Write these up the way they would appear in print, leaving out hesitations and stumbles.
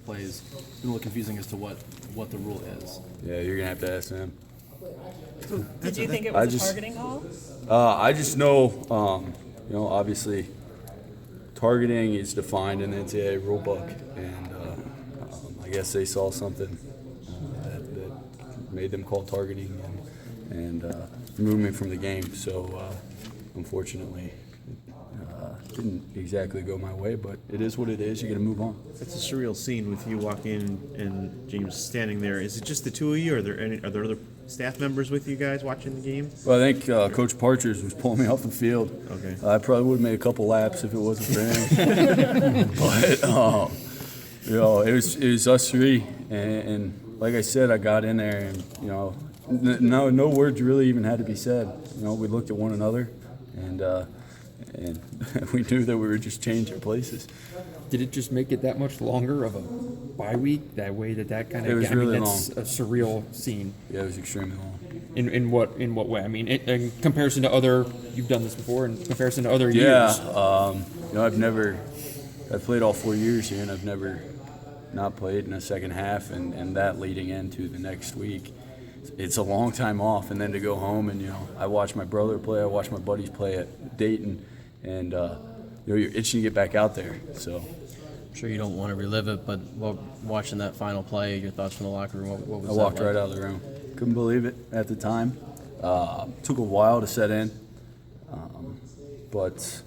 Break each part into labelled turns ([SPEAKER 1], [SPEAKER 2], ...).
[SPEAKER 1] plays. It's been a little confusing as to what the rule is.
[SPEAKER 2] Yeah, you're going to have to ask them.
[SPEAKER 3] Did you think it was a targeting call?
[SPEAKER 2] I just know, obviously targeting is defined in the NCAA rule book, and I guess they saw something that made them call targeting and remove me from the game. So unfortunately, it didn't exactly go my way, but it is what it is. You got to move on.
[SPEAKER 4] It's a surreal scene with you walking in and James standing there. Is it just the two of you? Are there other staff members with you guys watching the game?
[SPEAKER 2] Well, I think Coach Partridge was pulling me off the field.
[SPEAKER 4] Okay.
[SPEAKER 2] I probably would have made a couple laps if it wasn't for him. But it was us three, and like I said, I got in there, and no words really even had to be said. We looked at one another, and we knew that we were just changing places.
[SPEAKER 5] Did it just make it that much longer of a bye week? That way that kind of...
[SPEAKER 2] It was really
[SPEAKER 5] that's
[SPEAKER 2] long.
[SPEAKER 5] A surreal scene.
[SPEAKER 2] Yeah, it was extremely long.
[SPEAKER 5] In what way? I mean, in comparison to other... You've done this before, in comparison to other years.
[SPEAKER 2] Yeah, I've played all 4 years here, and I've never not played in the second half, and that leading into the next week. It's a long time off, and then to go home and, I watched my brother play, I watched my buddies play at Dayton, and, you're itching to get back out there, so...
[SPEAKER 1] I'm sure you don't want to relive it, but watching that final play, your thoughts from the locker room, what was that
[SPEAKER 2] I walked
[SPEAKER 1] like?
[SPEAKER 2] right out of the room. Couldn't believe it at the time. Took a while to set in, but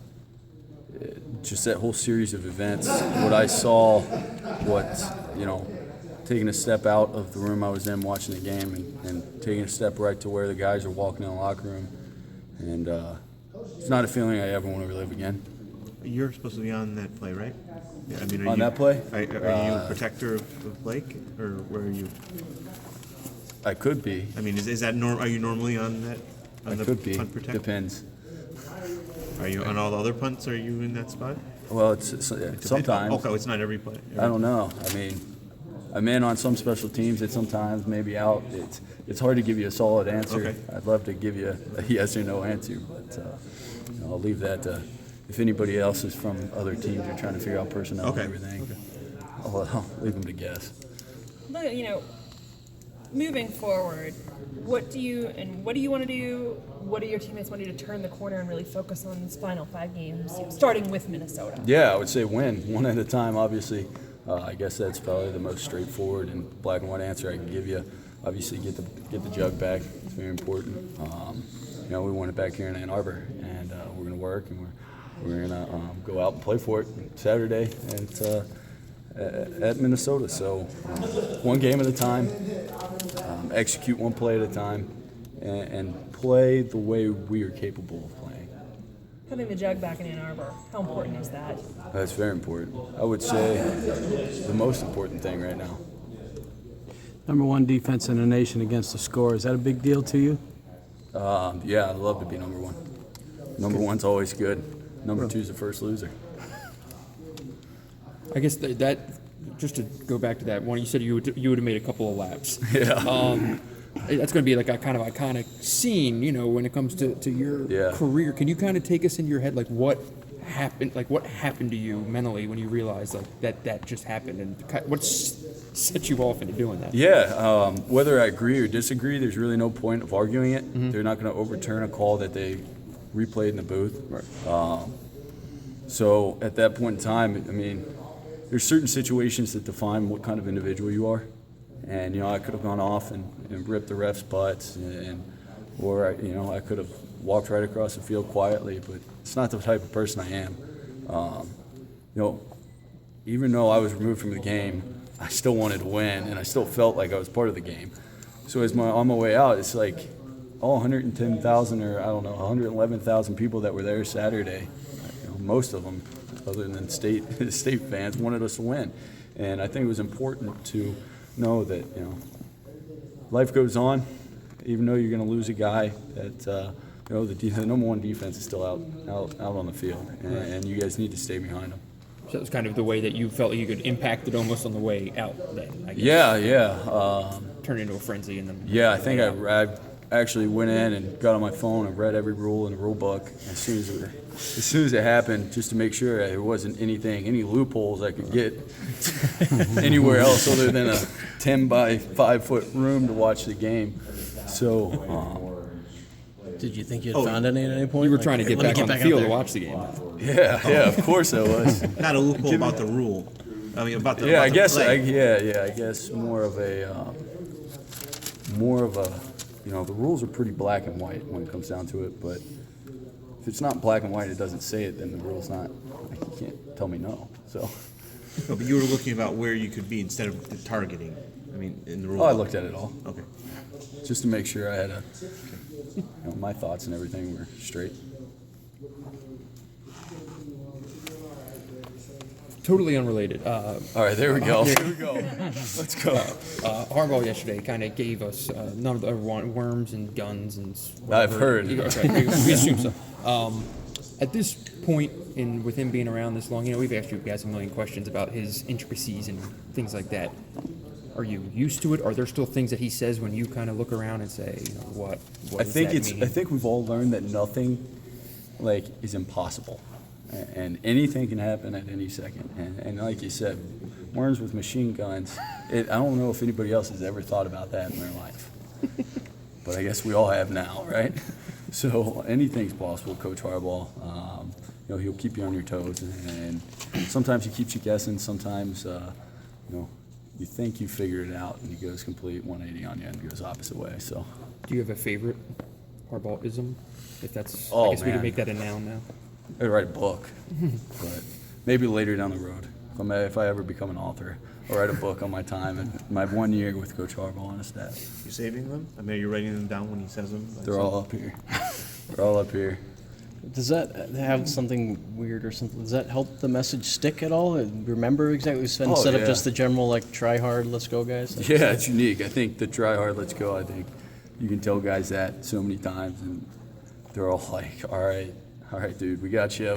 [SPEAKER 2] just that whole series of events, what I saw, taking a step out of the room I was in watching the game and taking a step right to where the guys are walking in the locker room. And it's not a feeling I ever want to relive again.
[SPEAKER 4] You're supposed to be on that play, right? Yeah, I mean,
[SPEAKER 2] That play?
[SPEAKER 4] Are you a protector of Blake, or where are you?
[SPEAKER 2] I could be.
[SPEAKER 4] I mean, is that Are you normally on that?
[SPEAKER 2] I could be.
[SPEAKER 4] Punt protect?
[SPEAKER 2] Depends.
[SPEAKER 4] Are you on all the other punts? Are you in that spot?
[SPEAKER 2] Well, it's sometimes.
[SPEAKER 4] Okay, it's not every play.
[SPEAKER 2] I don't know. I mean, I'm in on some special teams. It's sometimes maybe out. It's hard to give you a solid answer.
[SPEAKER 4] Okay.
[SPEAKER 2] I'd love to give you a yes or no answer, but I'll leave that to if anybody else is from other teams are trying to figure out personnel and everything. Okay. I'll leave them to guess.
[SPEAKER 3] Look, moving forward, what do you want to do? What do your teammates want you to turn the corner and really focus on these final 5 games, starting with Minnesota?
[SPEAKER 2] Yeah, I would say win one at a time. Obviously, I guess that's probably the most straightforward and black and white answer I can give you. Obviously, get the jug back. It's very important. We want it back here in Ann Arbor, and we're going to work, and we're going to go out and play for it Saturday at Minnesota. So one game at a time, execute one play at a time, and play the way we are capable of playing.
[SPEAKER 3] Having the jug back in Ann Arbor, how important is that?
[SPEAKER 2] That's very important. I would say the most important thing right now.
[SPEAKER 6] Number 1 defense in the nation against the score. Is that a big deal to you?
[SPEAKER 2] Yeah, I'd love to be number 1. Number 1's always good. Number 2's the first loser.
[SPEAKER 5] I guess that just to go back to that one, you said you would have made a couple of laps.
[SPEAKER 2] Yeah.
[SPEAKER 5] That's going to be like a kind of iconic scene, when it comes to your career. Can you kind of take us into your head, like what happened? Like what happened to you mentally when you realized that just happened, and what set you off into doing that?
[SPEAKER 2] Yeah. Whether I agree or disagree, there's really no point of arguing it. Mm-hmm. They're not going to overturn a call that they replayed in the booth. Right. So at that point in time, I mean, there's certain situations that define what kind of individual you are. And, I could have gone off and ripped the ref's butts, or I could have walked right across the field quietly, but it's not the type of person I am. Even though I was removed from the game, I still wanted to win, and I still felt like I was part of the game. So on my way out, it's like all 110,000 or, 111,000 people that were there Saturday, most of them, other than state fans, wanted us to win. And I think it was important to know that life goes on, even though you're going to lose a guy. That the number 1 defense is still out on the field, and you guys need to stay behind them.
[SPEAKER 5] So it was kind of the way that you felt you could impact it almost on the way out. Then I guess.
[SPEAKER 2] Yeah.
[SPEAKER 5] Turn into a frenzy and then.
[SPEAKER 2] Yeah, I think I actually went in and got on my phone and read every rule in the rule book as soon as it happened, just to make sure there wasn't any loopholes I could get anywhere else other than a 10 by 5 foot room to watch the game. So,
[SPEAKER 1] Did you think you had found any at any point?
[SPEAKER 5] You were trying to get
[SPEAKER 1] let me
[SPEAKER 5] back on the
[SPEAKER 1] out
[SPEAKER 5] field
[SPEAKER 1] there.
[SPEAKER 5] to watch the game.
[SPEAKER 2] yeah, of course I was.
[SPEAKER 4] Not a loophole about the rule. I mean, about the
[SPEAKER 2] Yeah,
[SPEAKER 4] about
[SPEAKER 2] I
[SPEAKER 4] the
[SPEAKER 2] guess.
[SPEAKER 4] play.
[SPEAKER 2] I guess more of a, the rules are pretty black and white when it comes down to it. But if it's not black and white, it doesn't say it. Then the rule's not. Like, you can't tell me no. So.
[SPEAKER 4] No, but you were looking about where you could be instead of targeting. I mean, in the rule.
[SPEAKER 2] Oh, I looked at it all,
[SPEAKER 4] Okay.
[SPEAKER 2] just to make sure I had my thoughts and everything were straight.
[SPEAKER 5] Totally unrelated.
[SPEAKER 2] All right, there we go. Here we go. Let's go.
[SPEAKER 5] Harbaugh yesterday kind of gave us none of the worms and guns and.
[SPEAKER 2] I've
[SPEAKER 5] whatever.
[SPEAKER 2] heard.
[SPEAKER 5] Okay, we assume so. At this point, with him being around this long, we've asked you guys a million questions about his intricacies and things like that. Are you used to it? Are there still things that he says when you kind of look around and say, what
[SPEAKER 2] I
[SPEAKER 5] does
[SPEAKER 2] think
[SPEAKER 5] that mean?
[SPEAKER 2] I think we've all learned that nothing is impossible, and anything can happen at any second. And like you said, worms with machine guns. I don't know if anybody else has ever thought about that in their life, but I guess we all have now, right? So anything's possible, Coach Harbaugh. He'll keep you on your toes, and sometimes he keeps you guessing. Sometimes, you think you figured it out, and he goes complete 180 on you and goes opposite way. So,
[SPEAKER 5] Do you have a favorite Harbaugh-ism? If that's,
[SPEAKER 2] Oh,
[SPEAKER 5] I guess we
[SPEAKER 2] man.
[SPEAKER 5] can make that a noun now.
[SPEAKER 2] I'd write a book, but maybe later down the road, if I ever become an author, I'll write a book on my time and my 1 year with Coach Harbaugh on his staff.
[SPEAKER 4] You saving them? I mean, are you writing them down when he says them?
[SPEAKER 2] They're all up here. They're all up here.
[SPEAKER 1] Does that have something weird or something? Does that help the message stick at all? Remember exactly instead
[SPEAKER 2] Oh,
[SPEAKER 1] of
[SPEAKER 2] yeah.
[SPEAKER 1] just the general try hard, let's go guys.
[SPEAKER 2] Yeah, it's unique. I think the try hard, let's go. I think you can tell guys that so many times, and they're all like, all right, dude, we got you.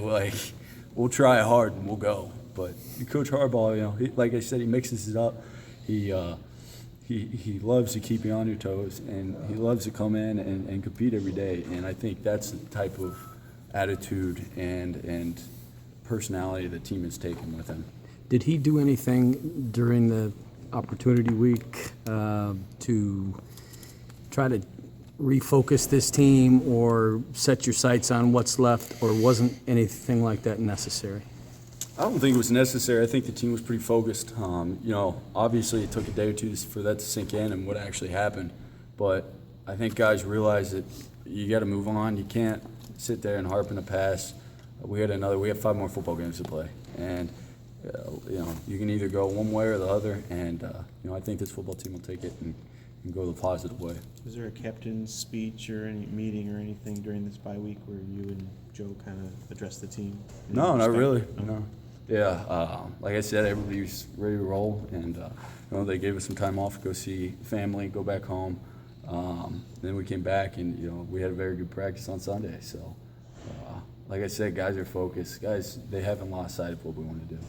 [SPEAKER 2] We'll try hard and we'll go. But Coach Harbaugh, like I said, he mixes it up. He loves to keep you on your toes, and he loves to come in and compete every day. And I think that's the type of attitude and personality the team has taken with him.
[SPEAKER 6] Did he do anything during the opportunity week to try to refocus this team or set your sights on what's left, or wasn't anything like that necessary?
[SPEAKER 2] I don't think it was necessary. I think the team was pretty focused. Obviously it took a day or two for that to sink in and what actually happened. But I think guys realize that you got to move on. You can't sit there and harp in the past. We have 5 more football games to play. And, you can either go one way or the other. And, I think this football team will take it and go the positive way.
[SPEAKER 4] Was there a captain's speech or any meeting or anything during this bye week where you and Joe kind of addressed the team?
[SPEAKER 2] No, not really. No. Yeah, like I said, everybody was ready to roll, and they gave us some time off to go see family, go back home. Then we came back, and we had a very good practice on Sunday. So, like I said, guys are focused. Guys, they haven't lost sight of what we want to do.